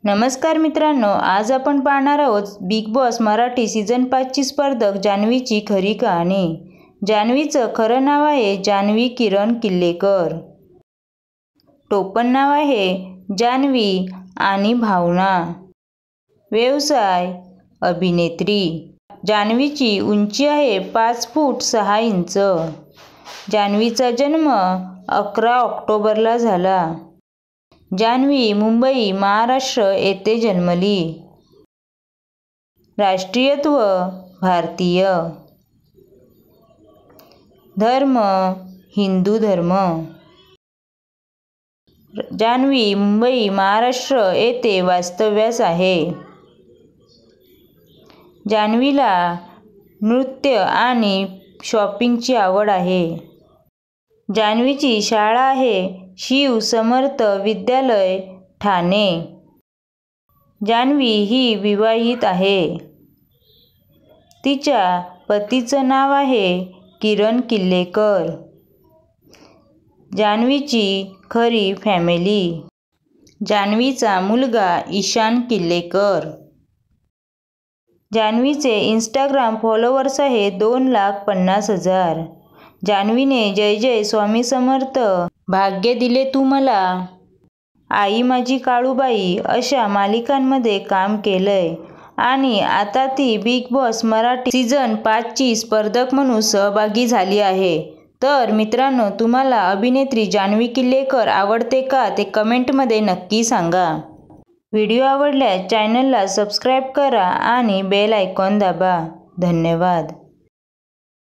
नमस्कार मित्रांनो, आज आपण पाहणार आहोत बिग बॉस मराठी सीझन 5 ची स्पर्धक जान्हवीची खरी कहाणी। जान्हवीचं खरं नाव आहे जान्हवी किरण किल्लेकर। टोपण नाव आहे जान्हवी आणि भावना। व्यवसाय अभिनेत्री। जान्हवीची उंची आहे 5 फूट 6 इंच। जान्हवीचा जन्म 11 ऑक्टोबरला झाला। जान्हवी मुंबई, महाराष्ट्र येथे जन्मली। राष्ट्रीयत्व भारतीय। धर्म हिंदू धर्म। जान्हवी मुंबई, महाराष्ट्र येथे वास्तव्यास आहे। जान्हवीला नृत्य आणि शॉपिंगची आवड आहे। जान्हवीची शाळा आहे शिव समर्थ विद्यालय, ठाणे। जान्हवी ही विवाहित आहे। तिच्या पतीचं नाव आहे किरण किल्लेकर। जान्हवीची खरी फॅमिली। जान्हवीचा मुलगा ईशान किल्लेकर। जान्हवीचे इंस्टाग्राम फॉलोअर्स आहे 2,50,000। जान्हवीने जय जय स्वामी समर्थ, भाग्य दिले तू मला, आई माझी काळूबाई अशा मालिकांमध्ये काम केलंय आणि आता ती बिग बॉस मराठी सीझन 5 ची स्पर्धक म्हणून सहभागी झाली आहे। तर मित्रांनो, तुम्हाला अभिनेत्री जान्हवी किल्लेकर आवडते का ते कमेंटमध्ये नक्की सांगा। व्हिडिओ आवडल्यास चॅनलला सबस्क्राईब करा आणि बेल आयकॉन दाबा। धन्यवाद।